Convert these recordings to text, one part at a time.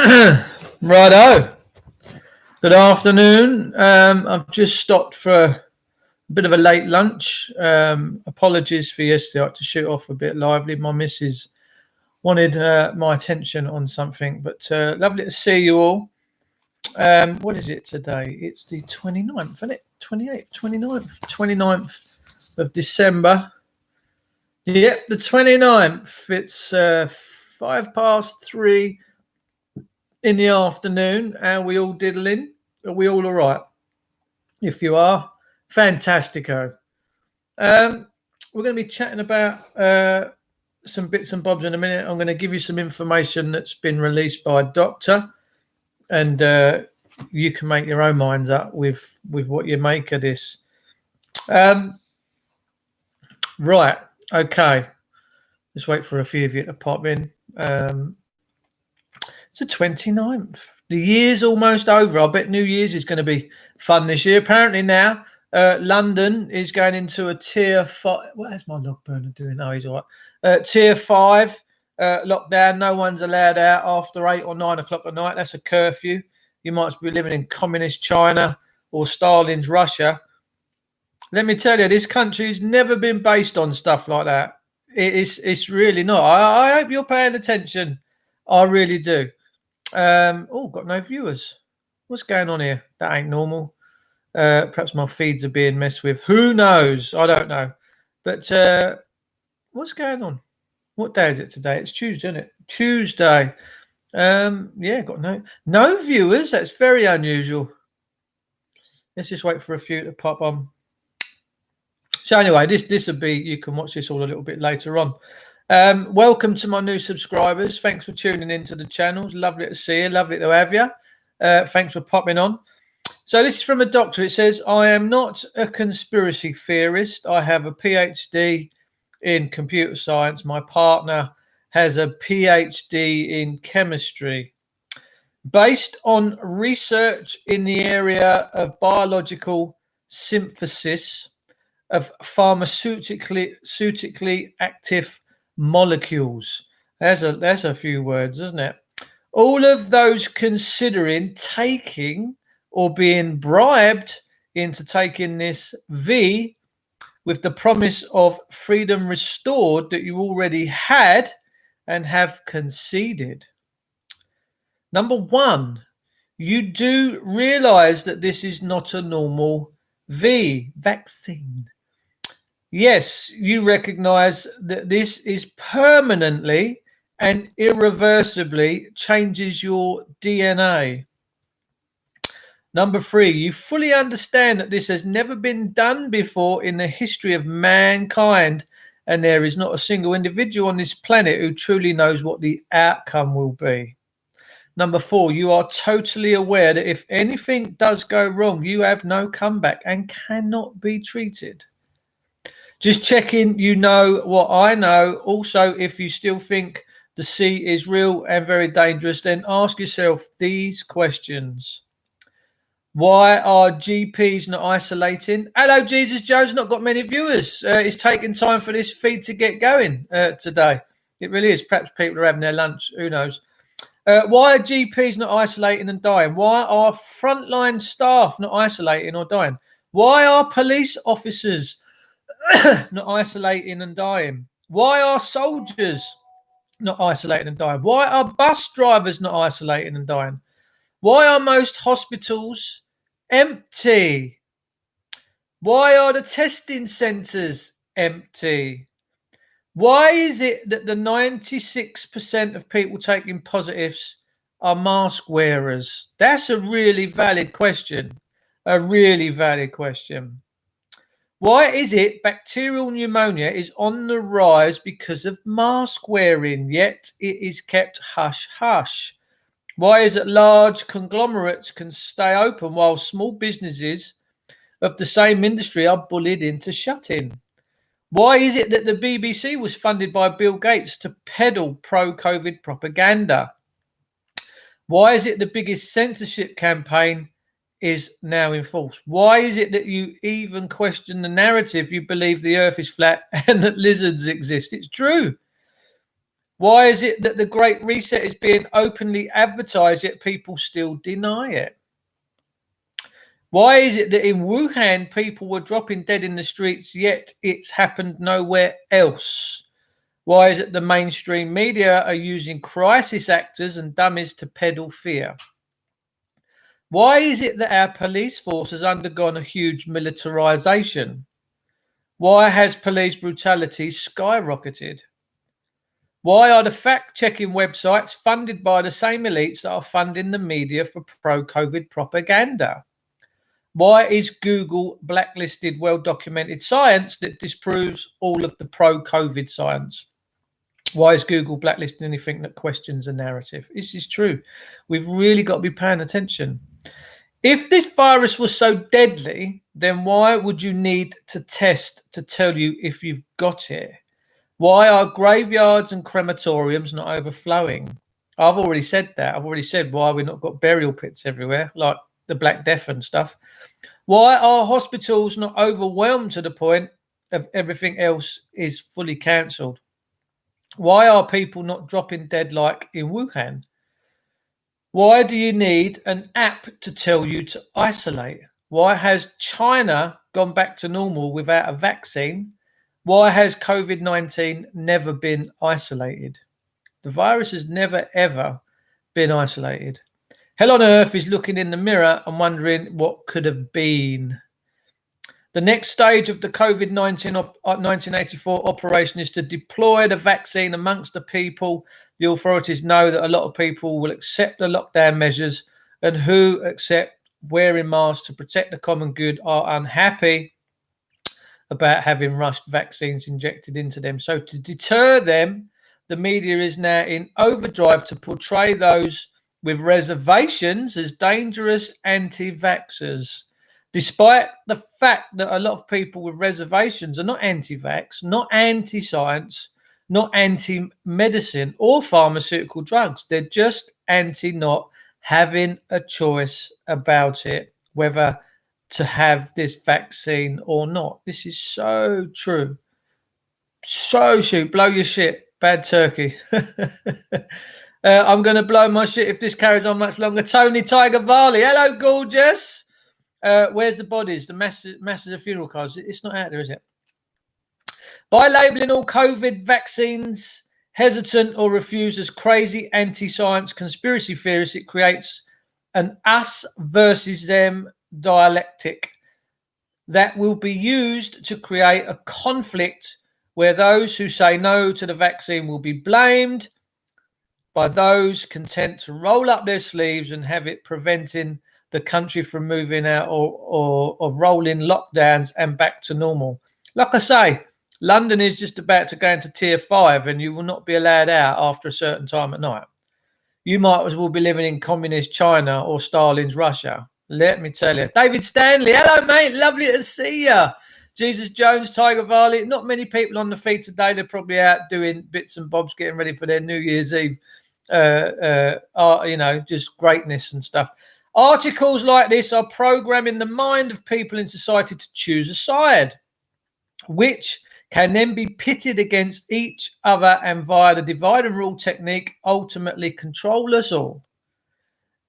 Righto. Good afternoon. I've just stopped for a bit of a late lunch. Apologies for yesterday. I had to shoot off a bit lively. My missus wanted my attention on something, but lovely to see you all. What is it today? It's the 29th, isn't it? 28th, 29th of December. Yep, the 29th. It's 3:05 in the afternoon. How are we all diddling? Are we all right? If you are, fantastico. We're going to be chatting about some bits and bobs in a minute. I'm going to give you some information that's been released by a doctor, and you can make your own minds up with what you make of this. Right, okay. Just wait for a few of you to pop in. It's the 29th. The year's almost over. I bet New Year's is going to be fun this year. Apparently now, London is going into a tier 5. What is my log burner doing? Oh, he's all right. Tier 5 lockdown. No one's allowed out after 8 or 9 o'clock at night. That's a curfew. You might be living in communist China or Stalin's Russia. Let me tell you, this country's never been based on stuff like that. It's really not. I hope you're paying attention. I really do. Got no viewers. What's going on here? That ain't normal. Perhaps my feeds are being messed with. Who knows? I don't know. But what's going on? What day is it today? It's Tuesday, isn't it? Tuesday. Got no viewers. That's very unusual. Let's just wait for a few to pop on. So anyway, this will be, you can watch this all a little bit later on. Welcome to my new subscribers. Thanks for tuning into the channels. Lovely to see you. Lovely to have you. Thanks for popping on. So this is from a doctor. It says, I am not a conspiracy theorist. I have a PhD in computer science. My partner has a PhD in chemistry. Based on research in the area of biological synthesis of pharmaceutically active molecules. There's a few words, isn't it? All of those considering taking or being bribed into taking this V with the promise of freedom restored that you already had and have conceded. Number one, you do realize that this is not a normal V vaccine. Yes, you recognize that this is permanently and irreversibly changes your DNA. Number three, you fully understand that this has never been done before in the history of mankind, and there is not a single individual on this planet who truly knows what the outcome will be. Number four, you are totally aware that if anything does go wrong, you have no comeback and cannot be treated. Just checking, you know what I know. Also, if you still think the sea is real and very dangerous, then ask yourself these questions. Why are GPs not isolating? Hello, Jesus Joe's not got many viewers. It's taking time for this feed to get going today. It really is. Perhaps people are having their lunch. Who knows? Why are GPs not isolating and dying? Why are frontline staff not isolating or dying? Why are police officers not isolating and dying? Why are soldiers not isolating and dying? Why are bus drivers not isolating and dying? Why are most hospitals empty? Why are the testing centres empty? Why is it that the 96% of people taking positives are mask wearers? That's a really valid question. A really valid question. Why is it bacterial pneumonia is on the rise because of mask wearing, yet it is kept hush-hush? Why is it large conglomerates can stay open while small businesses of the same industry are bullied into shutting? Why is it that the BBC was funded by Bill Gates to peddle pro-COVID propaganda? Why is it the biggest censorship campaign is now in force? Why is it that you even question the narrative you believe the earth is flat and that lizards exist? It's true. Why is it that the Great Reset is being openly advertised, yet people still deny it? Why is it that in Wuhan people were dropping dead in the streets, yet it's happened nowhere else? Why is it the mainstream media are using crisis actors and dummies to peddle fear? Why is it that our police force has undergone a huge militarization? Why has police brutality skyrocketed? Why are the fact-checking websites funded by the same elites that are funding the media for pro-COVID propaganda? Why is Google blacklisted well-documented science that disproves all of the pro-COVID science? Why is Google blacklisting anything that questions a narrative? This is true. We've really got to be paying attention. If this virus was so deadly, then why would you need to test to tell you if you've got it? Why are graveyards and crematoriums not overflowing? I've already said that. I've already said why we've not got burial pits everywhere, like the Black Death and stuff. Why are hospitals not overwhelmed to the point of everything else is fully cancelled? Why are people not dropping dead like in Wuhan? Why do you need an app to tell you to isolate? Why has China gone back to normal without a vaccine? Why has COVID-19 never been isolated? The virus has never, ever been isolated. Hell on Earth is looking in the mirror and wondering what could have been. The next stage of the COVID-19 1984 operation is to deploy the vaccine amongst the people. The authorities know that a lot of people will accept the lockdown measures, and who accept wearing masks to protect the common good are unhappy about having rushed vaccines injected into them. So to deter them, the media is now in overdrive to portray those with reservations as dangerous anti-vaxxers, despite the fact that a lot of people with reservations are not anti-vax, not anti-science, not anti-medicine or pharmaceutical drugs. They're just anti-not having a choice about it, whether to have this vaccine or not. This is so true. So shoot, blow your shit, bad turkey. I'm going to blow my shit if this carries on much longer. Tony Tiger Varley, hello, gorgeous. Where's the bodies? The masses of funeral cards. It's not out there, is it? By labeling all COVID vaccines hesitant or refused as crazy anti-science conspiracy theorists, it creates an us versus them dialectic that will be used to create a conflict where those who say no to the vaccine will be blamed by those content to roll up their sleeves and have it preventing the country from moving out or rolling lockdowns and back to normal. Like I say, London is just about to go into tier 5 and you will not be allowed out after a certain time at night. You might as well be living in communist China or Stalin's Russia. Let me tell you. David Stanley, hello, mate. Lovely to see you. Jesus Jones, Tiger Varley. Not many people on the feed today. They're probably out doing bits and bobs, getting ready for their New Year's Eve, just greatness and stuff. Articles like this are programming the mind of people in society to choose a side, which can then be pitted against each other and via the divide and rule technique ultimately control us all.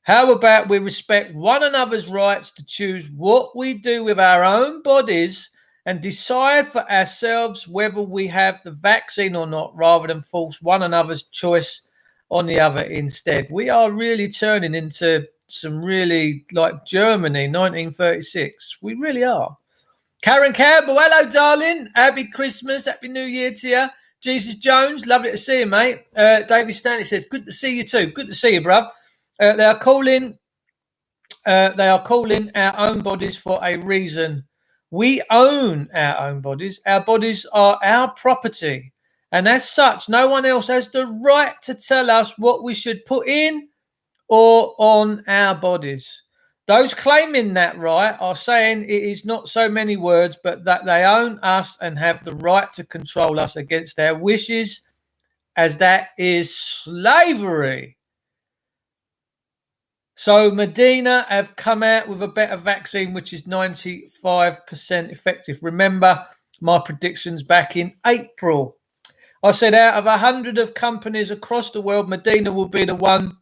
How about we respect one another's rights to choose what we do with our own bodies and decide for ourselves whether we have the vaccine or not, rather than force one another's choice on the other instead. We are really turning into some really like Germany, 1936. We really are. Karen Campbell, hello, darling. Happy Christmas. Happy New Year to you. Jesus Jones, lovely to see you, mate. David Stanley says, good to see you too. Good to see you, bruv. They are calling our own bodies for a reason. We own our own bodies. Our bodies are our property. And as such, no one else has the right to tell us what we should put in or on our bodies. Those claiming that right are saying it is not so many words, but that they own us and have the right to control us against our wishes, as that is slavery. So Medina have come out with a better vaccine, which is 95% effective. Remember my predictions back in April. I said out of 100 of companies across the world, Medina will be the one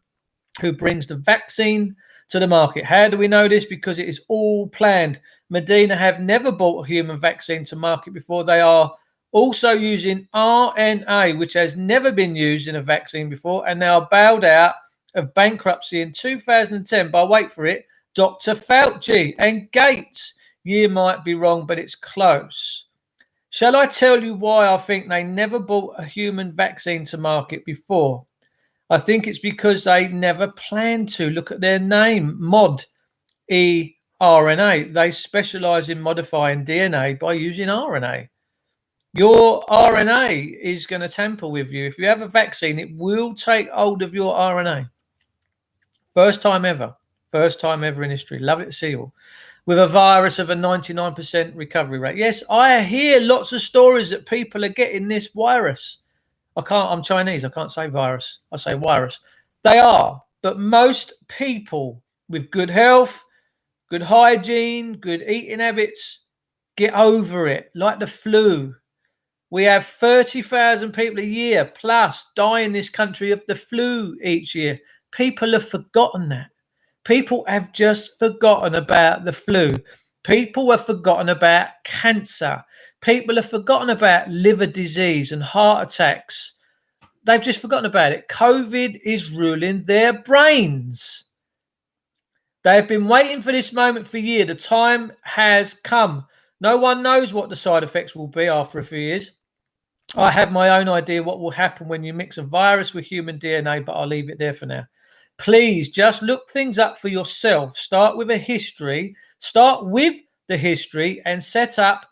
who brings the vaccine to the market. How do we know this? Because it is all planned. Medina have never brought a human vaccine to market before. They are also using RNA, which has never been used in a vaccine before, and they are bailed out of bankruptcy in 2010 by, wait for it, Dr. Fauci and Gates. Year might be wrong, but it's close. Shall I tell you why I think they never brought a human vaccine to market before? I think it's because they never planned to. Look at their name, Mod eRNA. They specialize in modifying DNA by using RNA. Your RNA is going to tamper with you. If you have a vaccine, it will take hold of your RNA. First time ever. First time ever in history. Love it to see you all. With a virus of a 99% recovery rate. Yes, I hear lots of stories that people are getting this virus. I'm Chinese. I can't say virus. I say virus. They are. But most people with good health, good hygiene, good eating habits, get over it. Like the flu. We have 30,000 people a year plus die in this country of the flu each year. People have forgotten that. People have just forgotten about the flu. People have forgotten about cancer. People have forgotten about liver disease and heart attacks. They've just forgotten about it. COVID is ruling their brains. They have been waiting for this moment for years. The time has come. No one knows what the side effects will be after a few years. I have my own idea what will happen when you mix a virus with human DNA, but I'll leave it there for now. Please just look things up for yourself. Start with a history. Start with the history and set up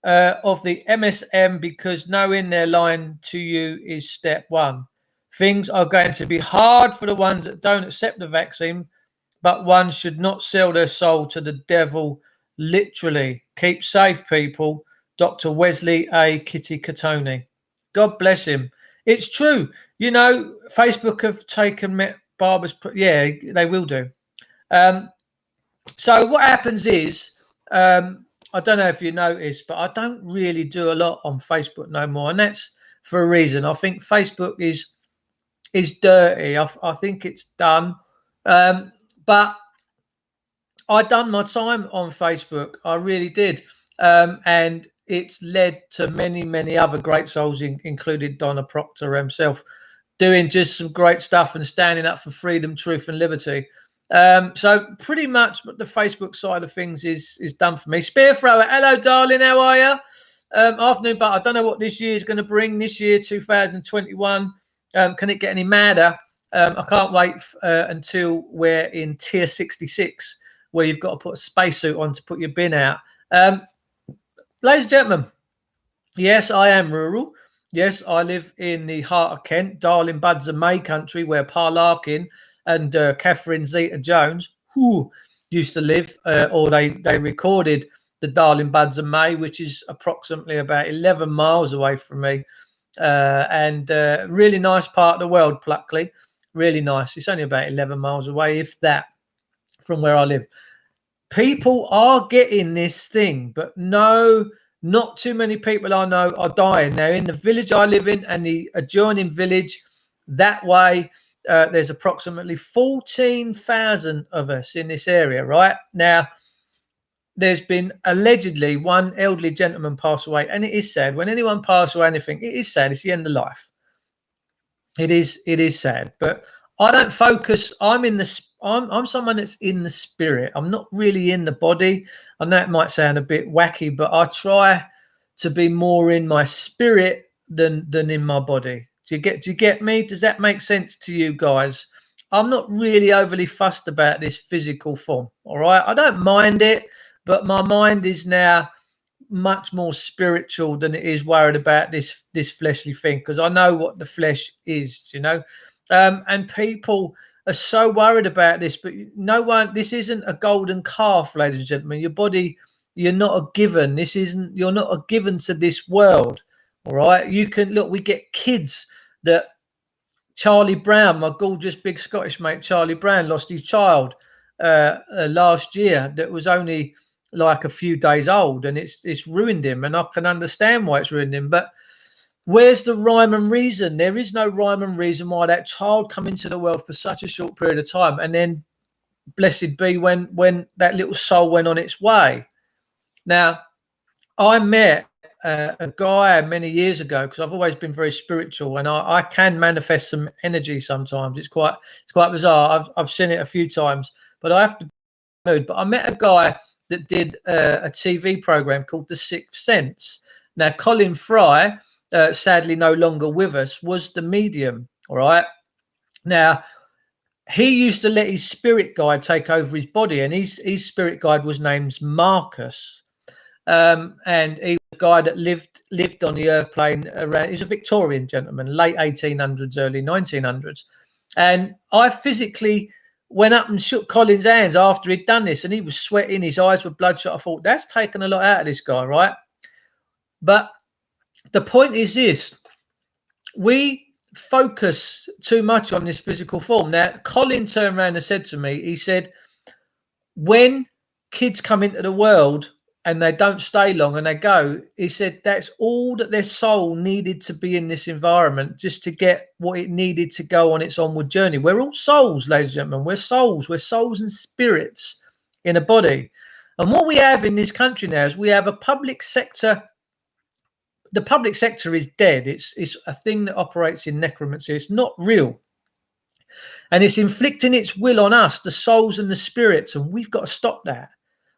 of the MSM, because knowing they're lying to you is step one. Things are going to be hard for the ones that don't accept the vaccine, but one should not sell their soul to the devil, literally. Keep safe, people. Dr. Wesley A. Kitty Catoni. God bless him. It's true. You know, Facebook have taken Barbara's. Yeah, they will do. So what happens is, I don't know if you noticed, but I don't really do a lot on Facebook no more, and that's for a reason. I think Facebook is dirty. I think it's done. But I done my time on Facebook. I really did, and it's led to many, many other great souls, including Donna Proctor himself, doing just some great stuff and standing up for freedom, truth, and liberty. So pretty much the Facebook side of things is done for me. Spear Thrower, hello, darling. How are you? Afternoon, but I don't know what this year is going to bring. This year, 2021. Can it get any madder? I can't wait until we're in tier 66, where you've got to put a spacesuit on to put your bin out. Ladies and gentlemen, yes, I am rural. Yes, I live in the heart of Kent, Darling Buds and May country, where Pa Larkin and Catherine Zeta-Jones used to live, or they recorded the Darling Buds and May, which is approximately about 11 miles away from me. And really nice part of the world, Pluckley. Really nice. It's only about 11 miles away, if that, from where I live. People are getting this thing, but no, not too many people I know are dying. Now, in the village I live in and the adjoining village, that way, there's approximately 14,000 of us in this area, right? Now, there's been allegedly one elderly gentleman pass away, and it is sad. When anyone passes away, anything, it is sad. It's the end of life. It is sad, but I don't focus. I'm someone that's in the spirit. I'm not really in the body. I know it might sound a bit wacky, but I try to be more in my spirit than in my body. Do you get me? Does that make sense to you guys? I'm not really overly fussed about this physical form. All right, I don't mind it, but my mind is now much more spiritual than it is worried about this fleshly thing, because I know what the flesh is, you know. And people are so worried about this, but no one. This isn't a golden calf, ladies and gentlemen. Your body, you're not a given. You're not a given to this world. All right, you can look. We get kids that Charlie Brown, my gorgeous big Scottish mate Charlie Brown, lost his child last year. That was only like a few days old, and it's ruined him. And I can understand why it's ruined him. But Where's the rhyme and reason? There is no rhyme and reason why that child come into the world for such a short period of time, and then blessed be when that little soul went on its way. Now, I met a guy many years ago, because I've always been very spiritual, and I can manifest some energy sometimes. It's quite bizarre. I've seen it a few times, but I have to mood. But I met a guy that did a TV program called The Sixth Sense. Now, Colin Fry, sadly no longer with us, was the medium. All right. Now, he used to let his spirit guide take over his body, and his spirit guide was named Marcus. And he was a guy that lived on the earth plane around. He's a Victorian gentleman, late 1800s, early 1900s. And I physically went up and shook Colin's hands after he'd done this, and he was sweating, his eyes were bloodshot. I thought, that's taken a lot out of this guy, right? But the point is this: we focus too much on this physical form. Now, Colin turned around and said to me, he said, when kids come into the world and they don't stay long and they go, he said that's all that their soul needed to be in this environment, just to get what it needed to go on its onward journey. We're all souls, ladies and gentlemen. We're souls and spirits in a body. And what we have in this country now is we have a public sector. The public sector is dead. It's a thing that operates in necromancy. It's not real. And it's inflicting its will on us, the souls and the spirits. And we've got to stop that.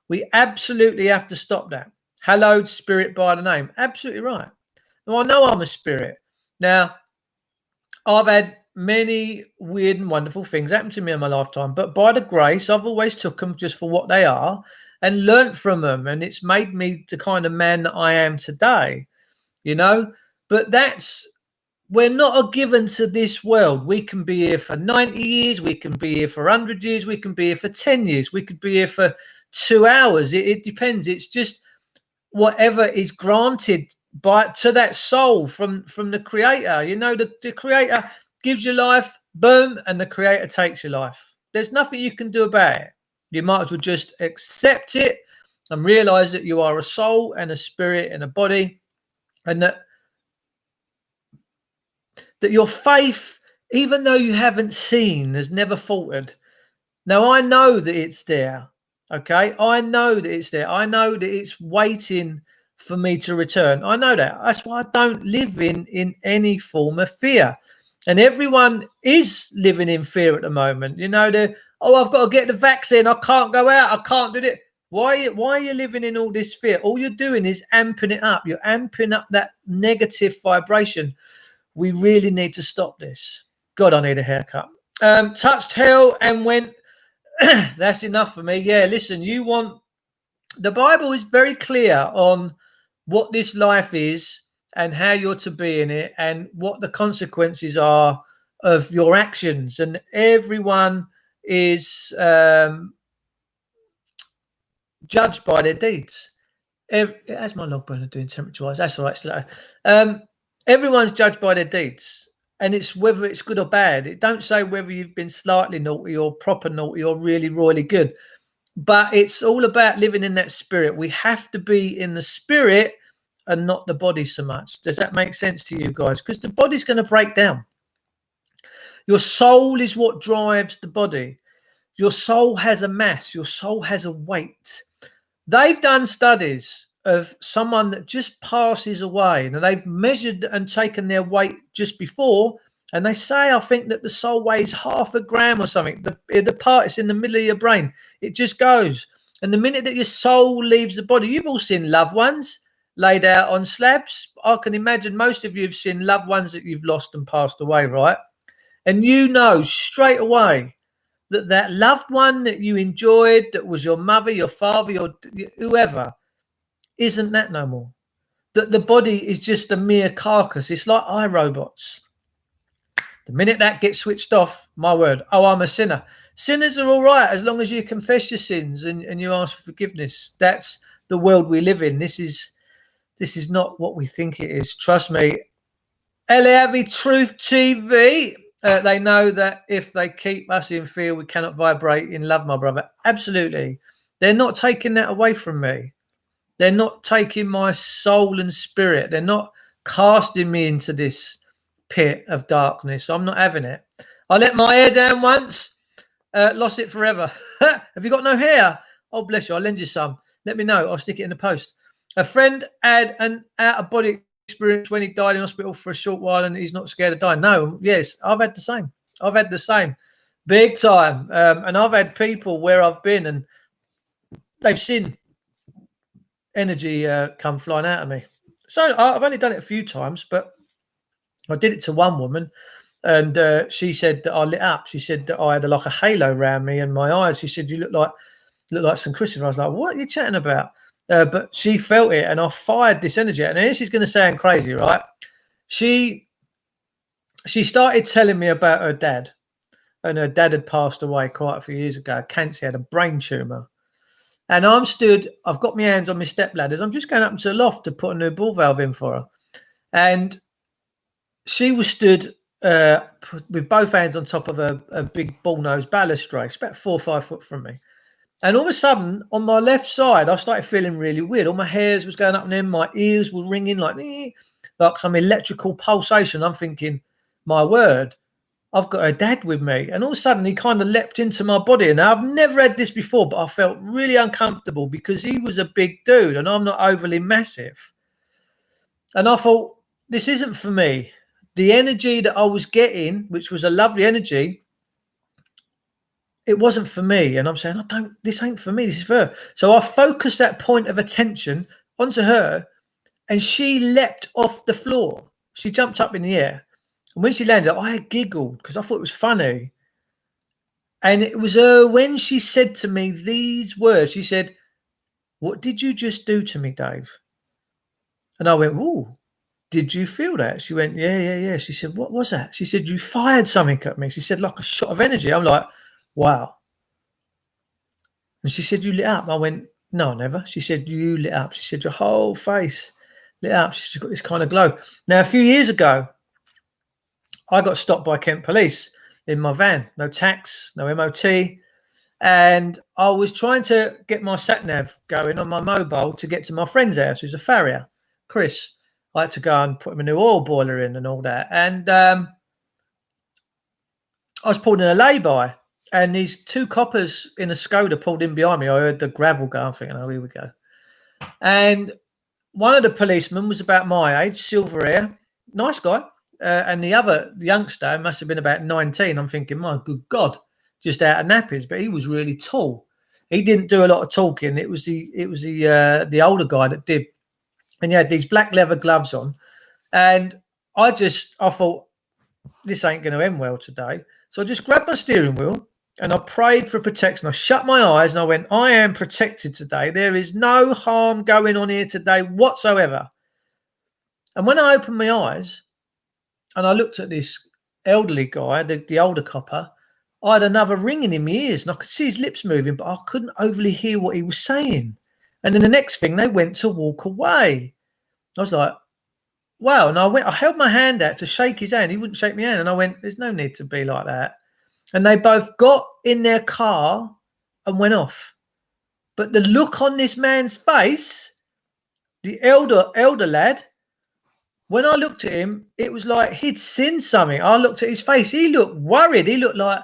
We absolutely have to stop that. Hallowed spirit by the name. Absolutely right. Now, I know I'm a spirit. Now, I've had many weird and wonderful things happen to me in my lifetime, but by the grace, I've always took them just for what they are and learnt from them. And it's made me the kind of man that I am today, you know. But we're not given to this world. We can be here for 90 years. We can be here for 100 years. We can be here for 10 years. We could be here for 2 hours. It depends. It's just whatever is granted to that soul from the creator. You know, the creator gives you life, boom, and the creator takes your life. There's nothing you can do about it. You might as well just accept it and realize that you are a soul and a spirit and a body, and that your faith, even though you haven't seen, has never faltered. Now, I know that it's there. Okay, I know that it's there. I know that it's waiting for me to return. I know that. That's why I don't live in any form of fear. And everyone is living in fear at the moment. You know, I've got to get the vaccine. I can't go out. I can't do it. Why are you living in all this fear? All you're doing is amping it up. You're amping up that negative vibration. We really need to stop this. God, I need a haircut. Touched hell and went, that's enough for me. Yeah, listen, the Bible is very clear on what this life is and how you're to be in it and what the consequences are of your actions. And everyone is judged by their deeds. As my log burner doing temperature-wise, that's all right. Everyone's judged by their deeds. And it's whether it's good or bad. It don't say whether you've been slightly naughty or proper naughty or really royally good. But it's all about living in that spirit. We have to be in the spirit and not the body so much. Does that make sense to you guys? Because the body's going to break down. Your soul is what drives the body. Your soul has a mass. Your soul has a weight. They've done studies of someone that just passes away, and they've measured and taken their weight just before, and they say, I think that the soul weighs 0.5 gram or something. The part is in the middle of your brain. It just goes. And the minute that your soul leaves the body, you've all seen loved ones laid out on slabs. I can imagine most of you have seen loved ones that you've lost and passed away, right? And you know straight away that loved one that you enjoyed, that was your mother, your father, your whoever, isn't that no more. That the body is just a mere carcass. It's like iRobots. The minute that gets switched off, my word, oh, I'm a sinner. Sinners are all right as long as you confess your sins and you ask for forgiveness. That's the world we live in. This is not what we think it is. Trust me. Eliavi Truth TV. They know that if they keep us in fear, we cannot vibrate in love, my brother. Absolutely. They're not taking that away from me. They're not taking my soul and spirit. They're not casting me into this pit of darkness. I'm not having it. I let my hair down once, lost it forever. Have you got no hair? Oh, bless you. I'll lend you some. Let me know. I'll stick it in the post. A friend had an out-of-body experience when he died in hospital for a short while and he's not scared of dying. No, yes, I've had the same. I've had the same. Big time. And I've had people where I've been and they've seen energy come flying out of me. So I've only done it a few times, but I did it to one woman and she said that I lit up. She said that I had like a halo around me and my eyes. She said, you look like St. Christopher. I was like, what are you chatting about? But she felt it and I fired this energy. And this is going to sound crazy, right? She started telling me about her dad. And her dad had passed away quite a few years ago. Cancer, had a brain tumour. And I'm stood, I've got my hands on my step ladders. I'm just going up into the loft to put a new ball valve in for her. And she was stood with both hands on top of a big bull-nosed balustrade. It's about 4 or 5 foot from me. And all of a sudden, on my left side, I started feeling really weird. All my hairs was going up and in, my ears were ringing like some electrical pulsation. I'm thinking, my word, I've got a dad with me. And all of a sudden, he kind of leapt into my body. And I've never had this before, but I felt really uncomfortable because he was a big dude and I'm not overly massive. And I thought, this isn't for me. The energy that I was getting, which was a lovely energy, it wasn't for me. And I'm saying, this ain't for me. This is for her. So I focused that point of attention onto her and she leapt off the floor. She jumped up in the air. And when she landed, I giggled because I thought it was funny. And it was her when she said to me these words. She said, what did you just do to me, Dave? And I went, ooh, did you feel that? She went, yeah. She said, what was that? She said, you fired something at me. She said, like a shot of energy. I'm like, wow. And she said, you lit up. I went, no, never. She said, you lit up. She said, your whole face lit up. She's got this kind of glow. Now, a few years ago, I got stopped by Kent Police in my van. No tax, no MOT. And I was trying to get my sat-nav going on my mobile to get to my friend's house, who's a farrier, Chris. I had to go and put him a new oil boiler in and all that. And I was pulled in a lay-by. And these 2 coppers in a Skoda pulled in behind me. I heard the gravel go. I'm thinking, oh, here we go. And one of the policemen was about my age, silver hair, nice guy. And the other youngster must have been about 19. I'm thinking, my good God, just out of nappies. But he was really tall. He didn't do a lot of talking. It was the older guy that did. And he had these black leather gloves on. And I thought, this ain't going to end well today. So I just grabbed my steering wheel and I prayed for protection. I shut my eyes and I went, I am protected today. There is no harm going on here today whatsoever. And when I opened my eyes, and I looked at this elderly guy, the older copper, I had another ringing in my ears and I could see his lips moving, but I couldn't overly hear what he was saying. And then the next thing, they went to walk away. I was like, wow. And I held my hand out to shake his hand. He wouldn't shake my hand. And I went, there's no need to be like that. And they both got in their car and went off. But the look on this man's face, the elder lad, when I looked at him, it was like he'd seen something. I looked at his face. He looked worried. He looked like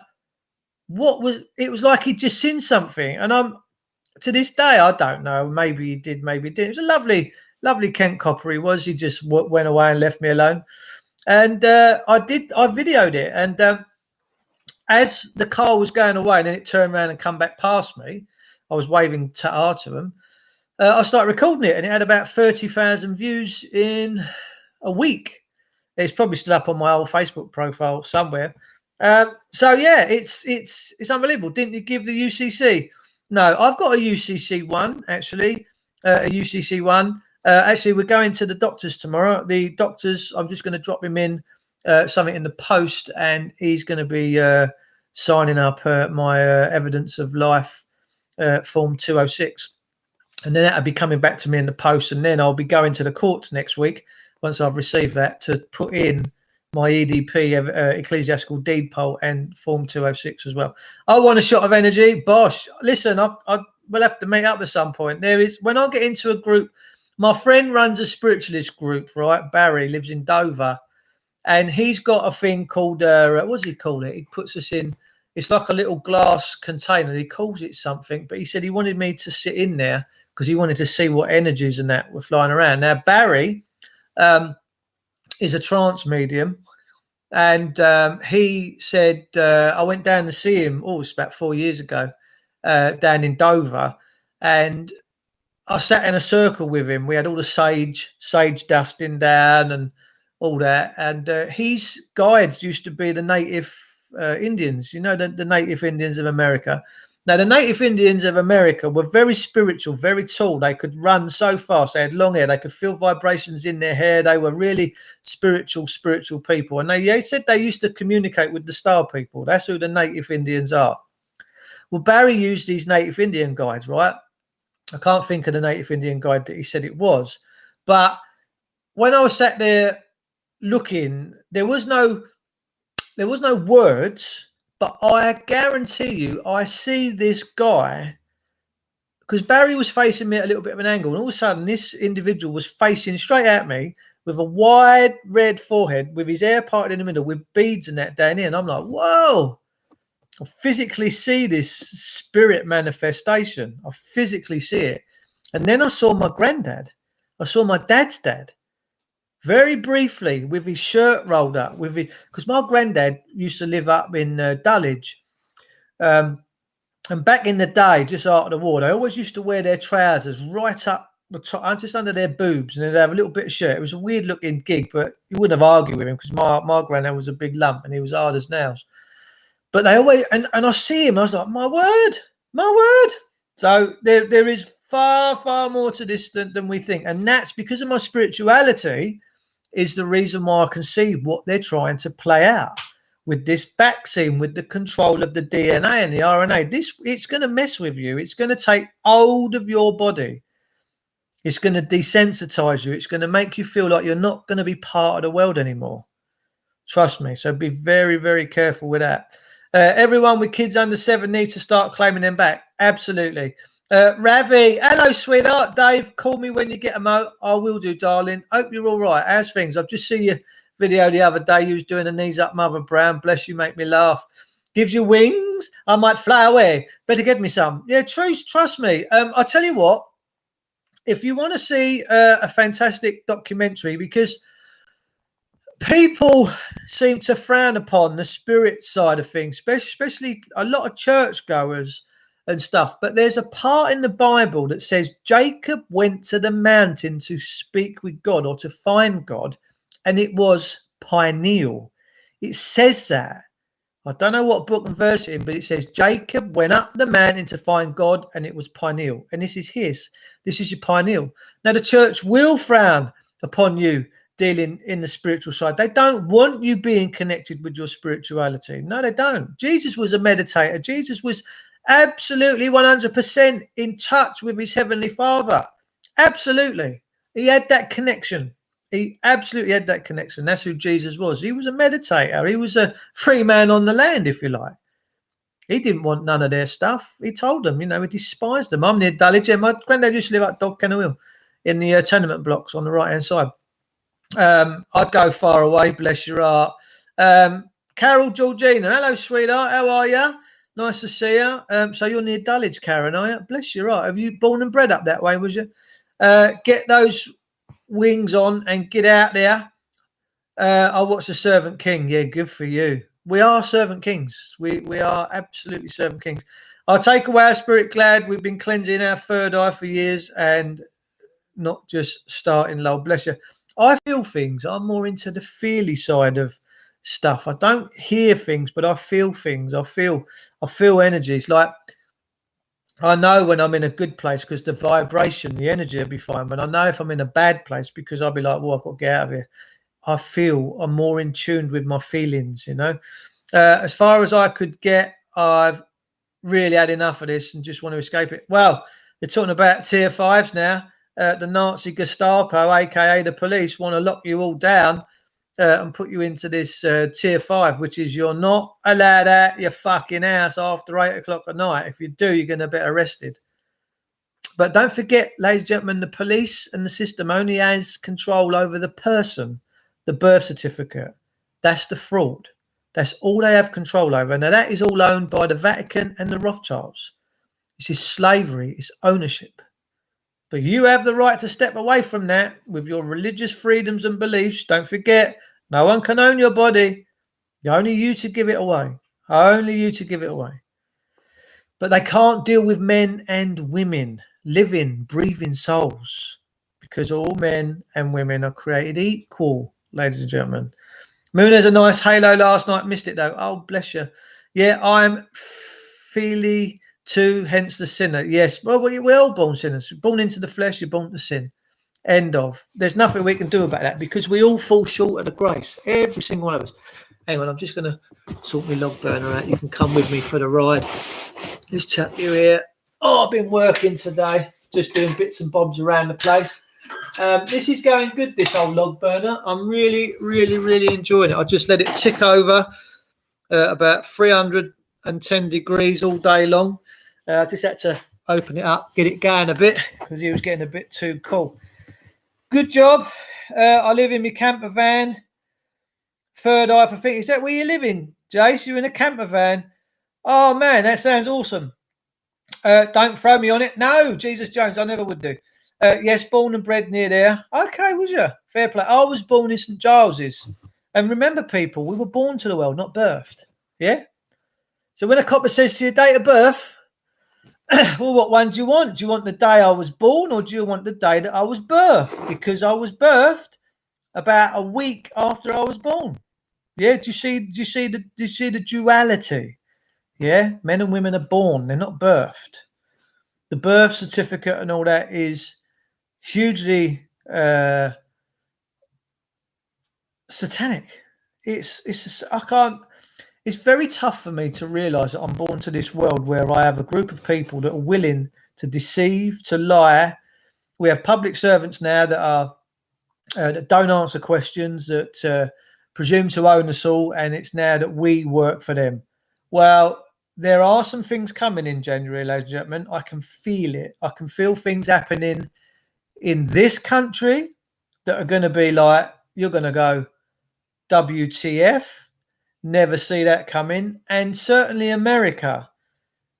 it was like he'd just seen something. And to this day, I don't know. Maybe he did, maybe he didn't. It was a lovely Kent copper he was. He just went away and left me alone. And I videoed it. And as the car was going away and then it turned around and come back past me, I was waving ta-ta to him. I started recording it and it had about 30,000 views in a week. It's probably still up on my old Facebook profile somewhere. So yeah, it's unbelievable. Didn't you give the UCC? No, I've got a UCC one actually. A UCC one. Actually, we're going to the doctors tomorrow. The doctors, I'm just going to drop him in something in the post, and he's going to be signing up my evidence of life form 206, and then that'll be coming back to me in the post, and then I'll be going to the courts next week once I've received that to put in my EDP, ecclesiastical deed poll, and form 206 as well. I want a shot of energy. Bosh. Listen, we'll have to meet up at some point. When I get into a group My friend runs a spiritualist group, right? Barry lives in Dover, and he's got a thing called what does he call it? He puts us in. It's like a little glass container. He calls it something, but he said he wanted me to sit in there because he wanted to see what energies and that were flying around. Now Barry is a trance medium, and he said I went down to see him. Oh, it's about 4 years ago, down in Dover, and I sat in a circle with him. We had all the sage dusting down and all that. And his guides used to be the native Indians, you know, the native Indians of America. Now, the native Indians of America were very spiritual, very tall. They could run so fast. They had long hair. They could feel vibrations in their hair. They were really spiritual people. And they said they used to communicate with the star people. That's who the native Indians are. Well, Barry used these native Indian guides, right? I can't think of the native Indian guide that he said it was. But when I was sat there looking, there was no words, but I guarantee you, I see this guy, because Barry was facing me at a little bit of an angle, and all of a sudden this individual was facing straight at me with a wide red forehead, with his hair parted in the middle, with beads and that down here. And I'm like, whoa. I physically see this spirit manifestation. I physically see it. And then I saw my granddad. I saw my dad's dad very briefly with his shirt rolled up. Because my granddad used to live up in Dulwich. And back in the day, just after the war, they always used to wear their trousers right up the top, just under their boobs, and they'd have a little bit of shirt. It was a weird looking gig, but you wouldn't have argued with him because my granddad was a big lump and he was hard as nails. But they always, and I see him, I was like, my word. So there is far more to this than we think. And that's because of my spirituality is the reason why I can see what they're trying to play out with this vaccine, with the control of the DNA and the RNA. It's going to mess with you. It's going to take hold of your body. It's going to desensitize you. It's going to make you feel like you're not going to be part of the world anymore. Trust me. So be very, very careful with that. Everyone with kids under 7 needs to start claiming them back. Absolutely. Ravi, hello, sweetheart. Dave, call me when you get a mo. I will do, darling. Hope you're all right. How's things? I've just seen your video the other day. You was doing a knees up, Mother Brown. Bless you, make me laugh. Gives you wings. I might fly away. Better get me some. Yeah, trust me. I'll tell you what. If you want to see a fantastic documentary, because people seem to frown upon the spirit side of things, especially a lot of churchgoers and stuff. But there's a part in the Bible that says Jacob went to the mountain to speak with God or to find God, and it was Peniel. It says that. I don't know what book and verse it in, but it says Jacob went up the mountain to find God, and it was Peniel. And this is your Peniel. Now the church will frown upon you dealing in the spiritual side. They don't want you being connected with your spirituality. No, they don't. Jesus was a meditator. Jesus was absolutely 100% in touch with his heavenly Father. Absolutely. He had that connection. He absolutely had that connection. That's who Jesus was. He was a meditator. He was a free man on the land, if you like. He didn't want none of their stuff. He told them, he despised them. I'm near Dulwich. My granddad used to live at Dog Kennel Hill in the tenement blocks on the right-hand side. I'd go far away, bless your heart. Carol Georgina, hello, sweetheart. How are you? Nice to see you. So you're near Dulwich, Karen, are you? Bless your heart. Have you born and bred up that way, was you? Get those wings on and get out there. I watched The Servant King. Yeah, good for you. We are servant kings. We are absolutely servant kings. I'll take away our spirit glad. We've been cleansing our third eye for years and not just starting low. Bless you. I feel things. I'm more into the feely side of stuff. I don't hear things, but I feel things. I feel energies. Like I know when I'm in a good place because the vibration, the energy will be fine. But I know if I'm in a bad place because I'll be like, well, I've got to get out of here. I'm more in tune with my feelings, As far as I could get, I've really had enough of this and just want to escape it. Well, they're talking about tier 5s now. The Nazi Gestapo, aka the police, want to lock you all down and put you into this tier 5, which is you're not allowed out your fucking house after 8 o'clock at night. If you do, you're going to get arrested. But don't forget, ladies and gentlemen, the police and the system only has control over the person, the birth certificate. That's the fraud. That's all they have control over. Now, that is all owned by the Vatican and the Rothschilds. This is slavery. It's ownership. But you have the right to step away from that with your religious freedoms and beliefs. Don't forget, no one can own your body. Only you to give it away. Only you to give it away. But they can't deal with men and women, living, breathing souls, because all men and women are created equal, ladies and gentlemen. Moon has a nice halo last night. Missed it, though. Oh, bless you. Yeah, I'm Feely too, hence the sinner. Yes, well, we're all born sinners. You're born into the flesh, you're born to sin. End of. There's nothing we can do about that because we all fall short of the grace. Every single one of us. Hang on, I'm just going to sort my log burner out. You can come with me for the ride. This chap here. Oh, I've been working today, just doing bits and bobs around the place. This is going good, this old log burner. I'm really, really, really enjoying it. I just let it tick over about 310 degrees all day long. I just had to open it up, get it going a bit because it was getting a bit too cool. Good job. I live in my camper van. Third Eye for Thinking. Is that where you live in, Jace? You're in a camper van. Oh, man, that sounds awesome. Don't throw me on it. No, Jesus Jones, I never would do. Yes, born and bred near there. Okay, was you? Fair play. I was born in St. Giles's. And remember, people, we were born to the world, not birthed. Yeah? So when a copper says to your date of birth, well, what one do you want? Do you want the day I was born or do you want the day that I was birthed? Because I was birthed about a week after I was born. Yeah, do you see the duality? Yeah, men and women are born, they're not birthed. The birth certificate and all that is hugely satanic. It's very tough for me to realise that I'm born to this world where I have a group of people that are willing to deceive, to lie. We have public servants now that are that don't answer questions, that presume to own us all, and it's now that we work for them. Well, there are some things coming in January, ladies and gentlemen. I can feel it. I can feel things happening in this country that are going to be like, you're going to go, WTF, never see that coming. And certainly America,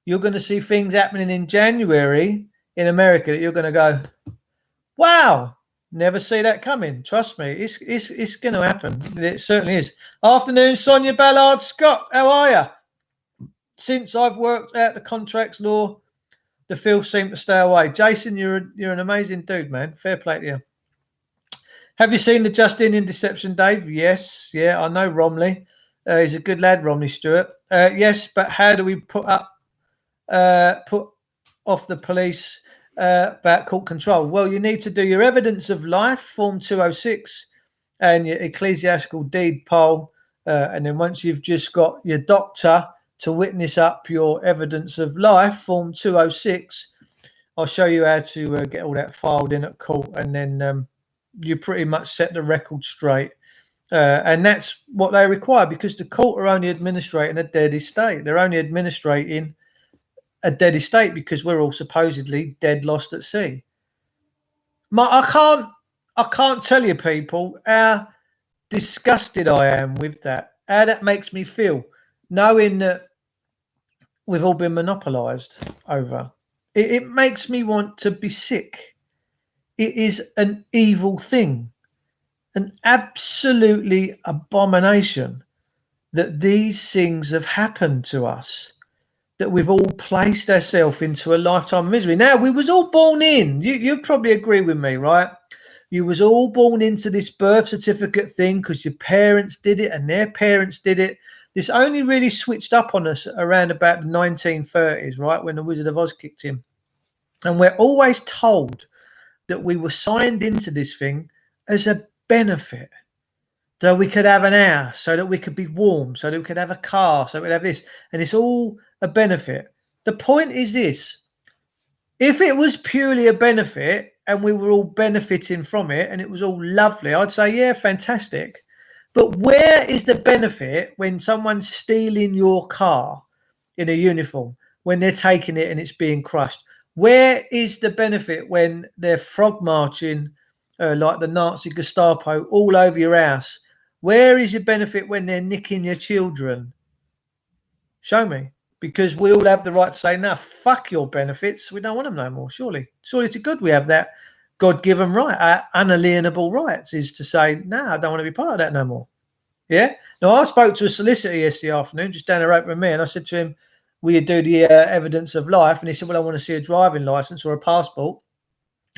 you're going to see things happening in January in America that you're going to go, wow, never see that coming. Trust me, it's going to happen. It certainly is. Afternoon, Sonia Ballard. Scott, how are you? Since I've worked out the contracts law, the filth seemed to stay away. Jason, you're an amazing dude, man. Fair play to you. Have you seen the Justinian Deception, Dave? Yes. Yeah, I know Romley. He's a good lad, Romley Stewart. Yes, but how do we put off the police about court control? Well, you need to do your evidence of life, Form 206, and your ecclesiastical deed poll. And then once you've just got your doctor to witness up your evidence of life, Form 206, I'll show you how to get all that filed in at court, and then you pretty much set the record straight. And that's what they require, because the court are only administrating a dead estate. They're only administrating a dead estate because we're all supposedly dead, lost at sea. I can't tell you, people, how disgusted I am with that, how that makes me feel, knowing that we've all been monopolised over. It makes me want to be sick. It is an evil thing, an absolutely abomination that these things have happened to us, that we've all placed ourselves into a lifetime of misery. Now, we was all born in, you probably agree with me, right? You was all born into this birth certificate thing because your parents did it and their parents did it. This only really switched up on us around about the 1930s, right, when the Wizard of Oz kicked in. And we're always told that we were signed into this thing as a benefit, so we could have an house, so that we could be warm, so that we could have a car, so we'd have this. And it's all a benefit. The point is this: if it was purely a benefit and we were all benefiting from it and it was all lovely, I'd say, yeah, fantastic. But where is the benefit when someone's stealing your car in a uniform, when they're taking it and it's being crushed? Where is the benefit when they're frog marching like the Nazi Gestapo all over your house? Where is your benefit when they're nicking your children? Show me. Because we all have the right to say, no, fuck your benefits. We don't want them no more, surely. Surely to good we have that God-given right. Our unalienable rights is to say, no, I don't want to be part of that no more. Yeah? Now, I spoke to a solicitor yesterday afternoon, just down the road with me, and I said to him, will you do the evidence of life? And he said, well, I want to see a driving license or a passport.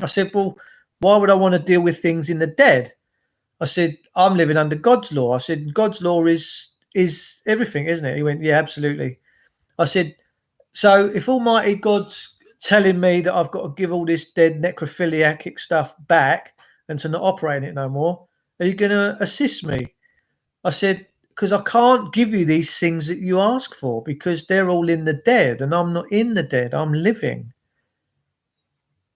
I said, well, why would I want to deal with things in the dead? I said, I'm living under God's law. I said, God's law is everything, isn't it? He went, yeah, absolutely. I said, so if Almighty God's telling me that I've got to give all this dead necrophiliac stuff back and to not operate it no more, are you going to assist me? I said, because I can't give you these things that you ask for because they're all in the dead and I'm not in the dead. I'm living.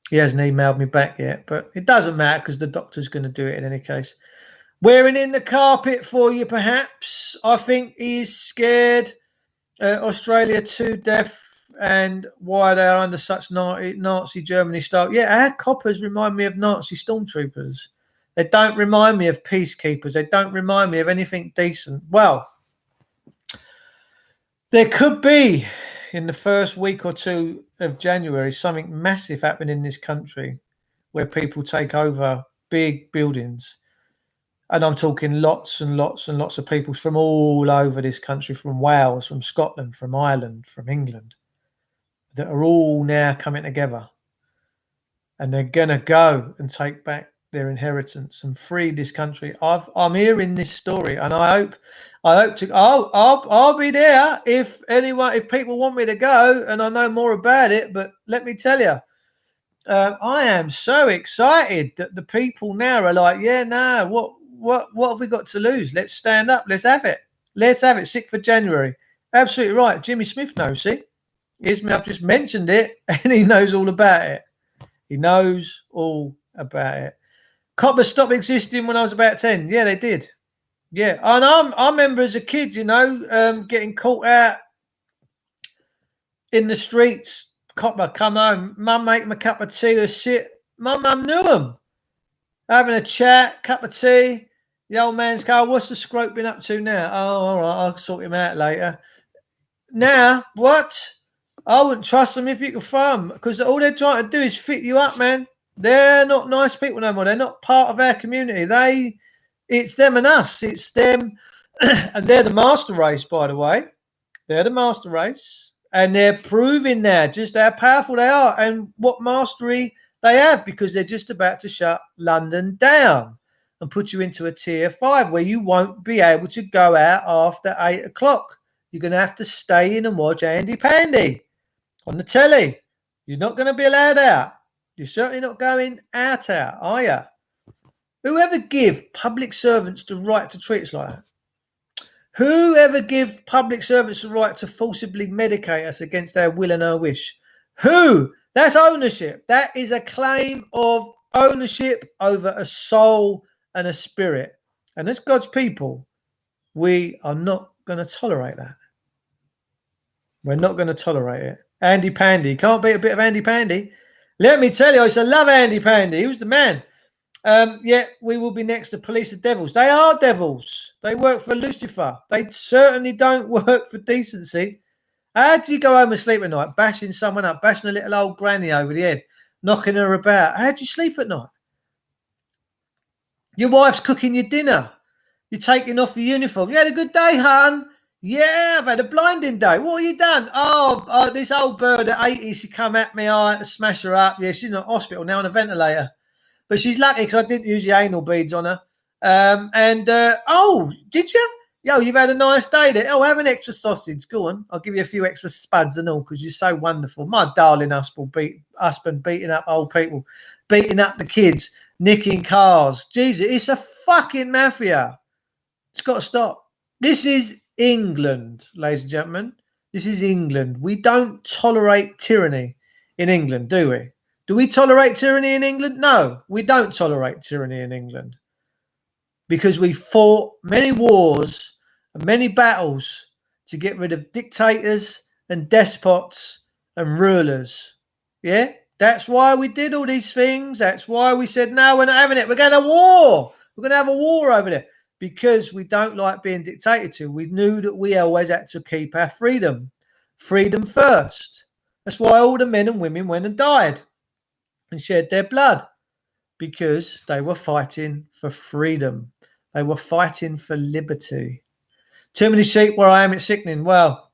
He hasn't emailed me back yet, but it doesn't matter because the doctor's going to do it in any case. Wearing in the carpet for you, perhaps. I think he's scared Australia to death and why they're under such Nazi Germany style. Yeah, our coppers remind me of Nazi stormtroopers. They don't remind me of peacekeepers. They don't remind me of anything decent. Well, there could be in the first week or two of January something massive happening in this country where people take over big buildings. And I'm talking lots and lots and lots of people from all over this country, from Wales, from Scotland, from Ireland, from England, that are all now coming together. And they're going to go and take back their inheritance and free this country. I'm hearing this story, and I hope to. I'll be there if people want me to go, and I know more about it. But let me tell you, I am so excited that the people now are like, yeah, no, what have we got to lose? Let's stand up. Let's have it. 6th of January. Absolutely right. Jimmy Smith knows. See, I've just mentioned it, and he knows all about it. He knows all about it. Coppers stopped existing when I was about 10. Yeah, they did. Yeah, and I remember as a kid, getting caught out in the streets. Copper come home, mum make him a cup of tea or shit. My mum knew him. Having a chat, cup of tea. The old man's car, what's the scrope been up to now? Oh, all right, I'll sort him out later. Now, what? I wouldn't trust them if you could farm because all they're trying to do is fit you up, man. They're not nice people no more. They're not part of our community. It's them and us. It's them. And they're the master race, by the way. They're the master race. And they're proving now just how powerful they are and what mastery they have because they're just about to shut London down and put you into a tier 5 where you won't be able to go out after 8 o'clock. You're going to have to stay in and watch Andy Pandy on the telly. You're not going to be allowed out. You're certainly not going out, are you? Whoever give public servants the right to treat us like that? Whoever give public servants the right to forcibly medicate us against our will and our wish? Who? That's ownership. That is a claim of ownership over a soul and a spirit. And as God's people, we are not going to tolerate that. We're not going to tolerate it. Andy Pandy. Can't beat a bit of Andy Pandy. Let me tell you, I used to love Andy Pandy. He was the man. Yeah, we will be next to police of devils. They are devils. They work for Lucifer. They certainly don't work for decency. How do you go home and sleep at night? Bashing someone up, bashing a little old granny over the head, knocking her about. How do you sleep at night? Your wife's cooking your dinner. You're taking off your uniform. You had a good day, hon? Yeah, I've had a blinding day. What have you done? Oh, this old bird at 80, she come at me. I had to smash her up. Yeah, she's in a hospital now on a ventilator. But she's lucky because I didn't use the anal beads on her. Oh, did you? Yo, you've had a nice day there. Oh, have an extra sausage. Go on. I'll give you a few extra spuds and all because you're so wonderful. My darling husband beating up old people, beating up the kids, nicking cars. Jesus, it's a fucking mafia. It's got to stop. This is England, ladies and gentlemen. This is England. We don't tolerate tyranny in England, do we? Do we tolerate tyranny in England? No, we don't tolerate tyranny in England because we fought many wars and many battles to get rid of dictators and despots and rulers. Yeah, that's why we did all these things. That's why we said, no, we're not having it. We're going to war. We're going to have a war over there because we don't like being dictated to. We knew that we always had to keep our freedom. Freedom first. That's why all the men and women went and died and shed their blood, because they were fighting for freedom. They were fighting for liberty. Too many sheep where I am, it's sickening. Well,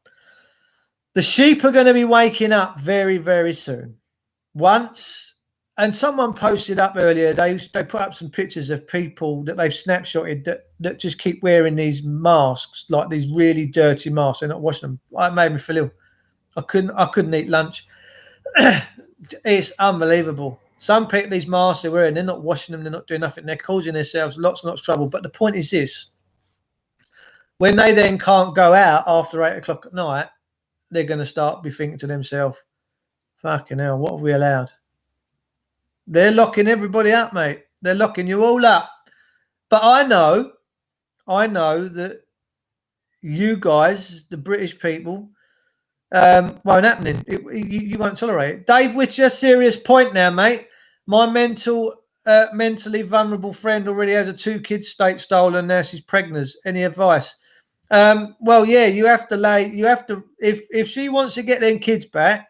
the sheep are going to be waking up very, very soon. Once, and someone posted up earlier, they put up some pictures of people that they've snapshotted that just keep wearing these masks, like these really dirty masks. They're not washing them. It made me feel ill. I couldn't eat lunch. It's unbelievable. Some people, these masks they're wearing, they're not washing them, they're not doing nothing. They're causing themselves lots and lots of trouble. But the point is this: when they then can't go out after 8 o'clock at night, they're going to start be thinking to themselves, fucking hell, what have we allowed? They're locking everybody up, mate. They're locking you all up. But I know that you guys, the British people, won't happen. You won't tolerate it. Dave Witcher, serious point now, mate. My mentally vulnerable friend already has a 2-kid state stolen. Now she's pregnant. Any advice? Well, yeah, you have to, if she wants to get them kids back,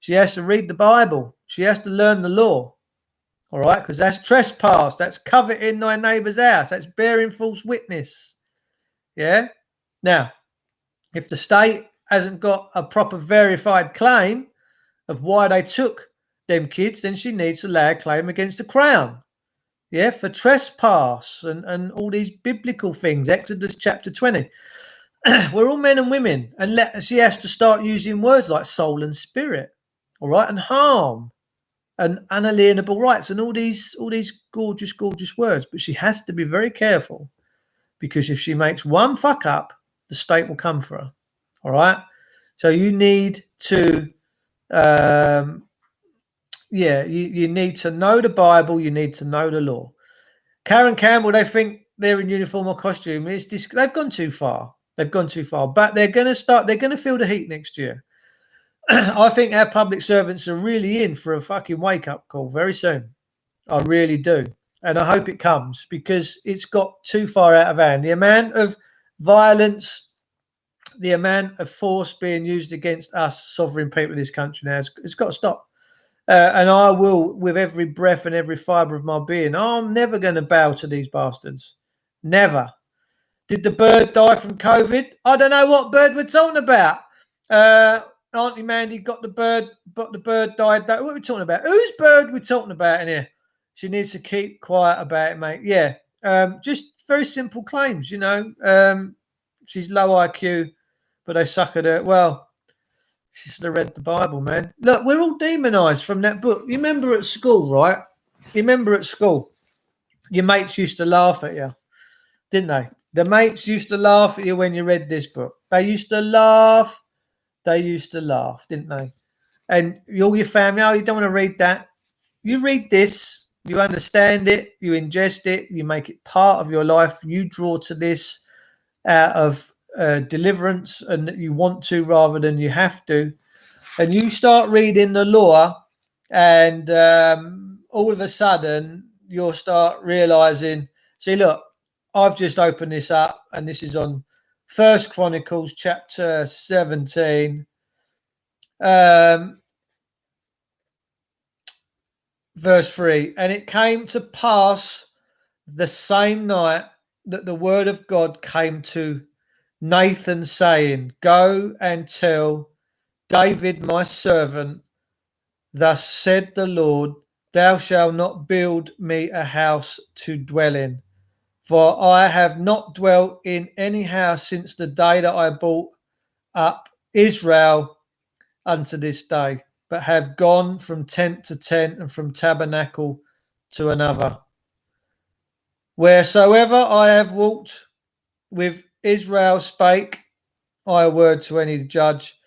she has to read the Bible. She has to learn the law. All right, because that's trespass. That's coveting thy neighbour's house. That's bearing false witness. Yeah. Now, if the state hasn't got a proper verified claim of why they took them kids, then she needs to lay a claim against the Crown. Yeah, for trespass and all these biblical things. Exodus chapter 20. We're all men and women, and she has to start using words like soul and spirit, all right, and harm and unalienable rights and all these gorgeous, gorgeous words. But she has to be very careful, because if she makes one fuck up, the state will come for her. All right. So you need to, you need to know the Bible. You need to know the law. Karen Campbell, they think they're in uniform or costume. They've gone too far. They've gone too far. But they're going to feel the heat next year. I think our public servants are really in for a fucking wake-up call very soon. I really do. And I hope it comes, because it's got too far out of hand. The amount of violence, the amount of force being used against us sovereign people in this country now, it's got to stop. And I will, with every breath and every fibre of my being, I'm never going to bow to these bastards. Never. Did the bird die from COVID? I don't know what bird we're talking about. Auntie Mandy got the bird, but the bird died. What are we talking about? Whose bird are we talking about in here? She needs to keep quiet about it, mate. Yeah. Just very simple claims, you know. She's low IQ, but they suck at her. Well, she should have read the Bible, man. Look, we're all demonized from that book. You remember at school, right? You remember at school, your mates used to laugh at you, didn't they? The mates used to laugh at you when you read this book. They used to laugh. They used to laugh, didn't they? And all your family, oh, you don't want to read that. You read this, you understand it, you ingest it, you make it part of your life. You draw to this out of deliverance, and that you want to rather than you have to. And you start reading the law, and all of a sudden you'll start realizing, see, look, I've just opened this up, and this is on First Chronicles chapter 17, verse 3. And it came to pass the same night that the word of God came to Nathan, saying, go and tell David my servant, thus said the Lord, thou shalt not build me a house to dwell in. For I have not dwelt in any house since the day that I brought up Israel unto this day, but have gone from tent to tent and from tabernacle to another. Wheresoever I have walked with Israel spake I a word to any judge,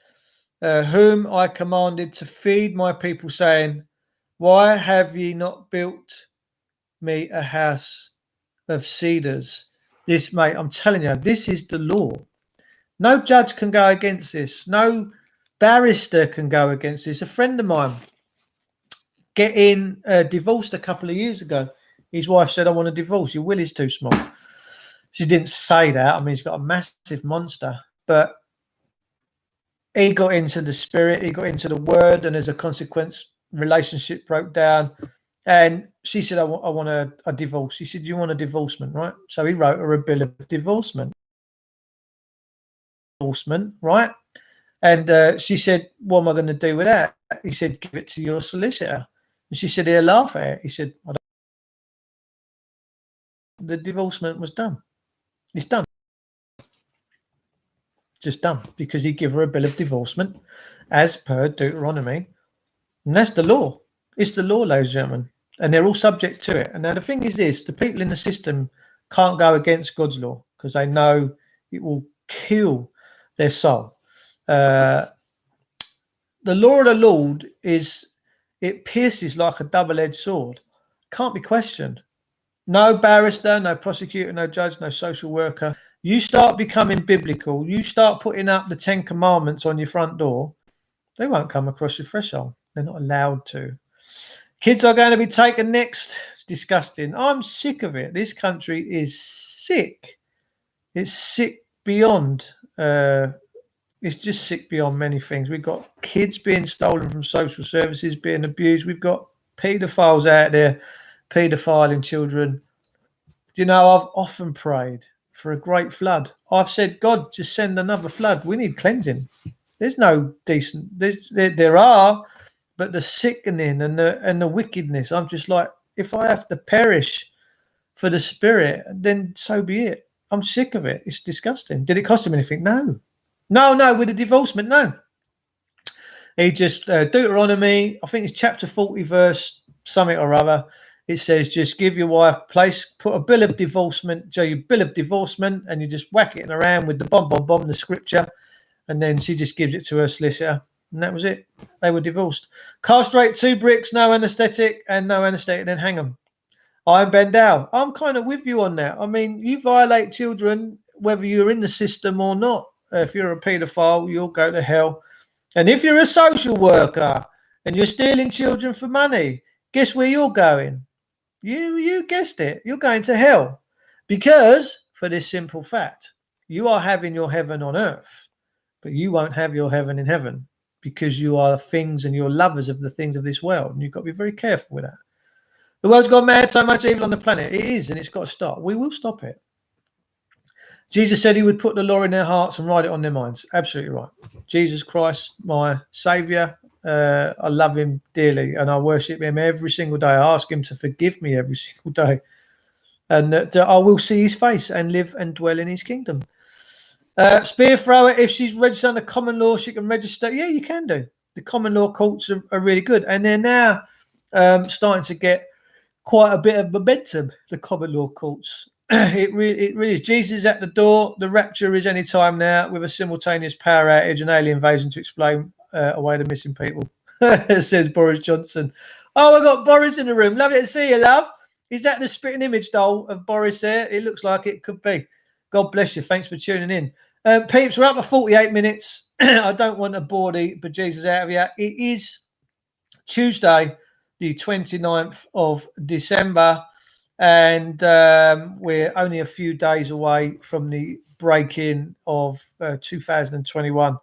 whom I commanded to feed my people, saying, why have ye not built me a house of cedars? This, mate, I'm telling you, this is the law. No judge can go against this. No barrister can go against this. A friend of mine, getting divorced a couple of years ago. His wife said, I want a divorce. Your will is too small. She didn't say that. I mean, he's got a massive monster. But he got into the spirit. He got into the word. And as a consequence, relationship broke down. And she said, I want a divorce. He said, you want a divorcement, right? So he wrote her a bill of divorcement. Right? And she said, what am I going to do with that? He said, give it to your solicitor. And she said, he'll laugh at it. He said, the divorcement was done. It's done. Just done. Because he gave her a bill of divorcement as per Deuteronomy. And that's the law. It's the law, ladies and gentlemen. And they're all subject to it. And now the thing is this, the people in the system can't go against God's law because they know it will kill their soul. The law of the Lord it pierces like a double-edged sword. Can't be questioned. No barrister, no prosecutor, no judge, no social worker. You start becoming biblical, you start putting up the 10 commandments on your front door, they won't come across your threshold. They're not allowed to. Kids are going to be taken next. It's disgusting. I'm sick of it. This country is sick. It's sick beyond. It's just sick beyond many things. We've got kids being stolen from social services, being abused. We've got paedophiles out there, paedophiling children. You know, I've often prayed for a great flood. I've said, God, just send another flood. We need cleansing. There's no decent. There are, but the sickening and the wickedness. I'm just like, if I have to perish for the spirit, then so be it. I'm sick of it. It's disgusting. Did it cost him anything? No. With the divorcement, no. He just Deuteronomy, I think it's chapter 40, verse something or other. It says, just give your wife put a bill of divorcement, so your bill of divorcement, and you just whack it around with the bomb, the scripture, and then she just gives it to her solicitor, and that was it. They were divorced. Castrate 2 bricks, no anesthetic, and no anesthetic, then hang them. I'm Ben Dow. I'm kind of with you on that. I mean, you violate children, whether you're in the system or not. If you're a paedophile, you'll go to hell. And if you're a social worker and you're stealing children for money, guess where you're going? You guessed it. You're going to hell. Because, for this simple fact, you are having your heaven on earth, but you won't have your heaven in heaven because you are things and you're lovers of the things of this world. And you've got to be very careful with that. The world's gone mad, so much evil on the planet. It is, and it's got to stop. We will stop it. Jesus said he would put the law in their hearts and write it on their minds. Absolutely right. Jesus Christ, my Saviour, I love him dearly and I worship him every single day. I ask him to forgive me every single day. And that I will see his face and live and dwell in his kingdom. Spear thrower, if she's registered under common law, she can register. Yeah, you can do. The common law courts are really good. And they're now starting to get quite a bit of momentum, the common law courts. It really is. Jesus is at the door. The rapture is any time now, with a simultaneous power outage and alien invasion to explain away the missing people, says Boris Johnson. Oh, we've got Boris in the room. Lovely to see you, love. Is that the spitting image doll of Boris there? It looks like it could be. God bless you. Thanks for tuning in. Peeps, we're up to 48 minutes. I don't want to bore the bejesus out of you. It is Tuesday, the 29th of December. And we're only a few days away from the break-in of 2021.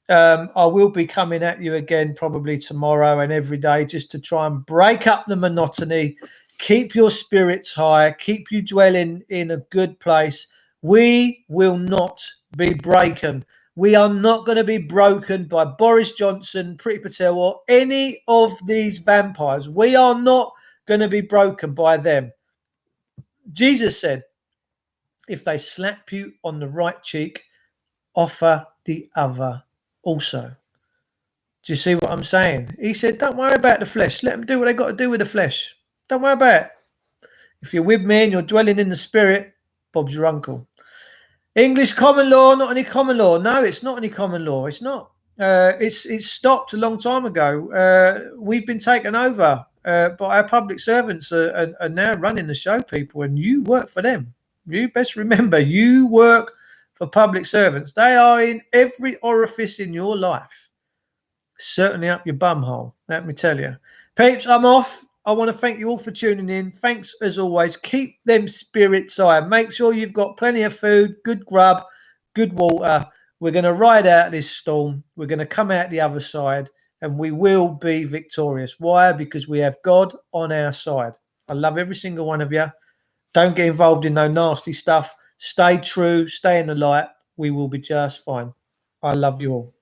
I will be coming at you again probably tomorrow and every day just to try and break up the monotony, keep your spirits high, keep you dwelling in a good place. We will not be broken. We are not going to be broken by Boris Johnson, Priti Patel, or any of these vampires. We are not going to be broken by them. Jesus said, if they slap you on the right cheek, offer the other also. Do you see what I'm saying? He said, don't worry about the flesh. Let them do what they got to do with the flesh. Don't worry about it. If you're with me and you're dwelling in the spirit, Bob's your uncle. English common law, not any common law. No, it's not any common law. It's not. It's stopped a long time ago. We've been taken over but our public servants are now running the show, people, and you work for them. You best remember, you work for public servants. They are in every orifice in your life, certainly up your bum hole, let me tell you. Peeps, I'm off. I want to thank you all for tuning in. Thanks as always. Keep them spirits high. Make sure you've got plenty of food, good grub, good water. We're going to ride out this storm. We're going to come out the other side and we will be victorious. Why? Because we have God on our side. I love every single one of you. Don't get involved in no nasty stuff. Stay true. Stay in the light. We will be just fine. I love you all.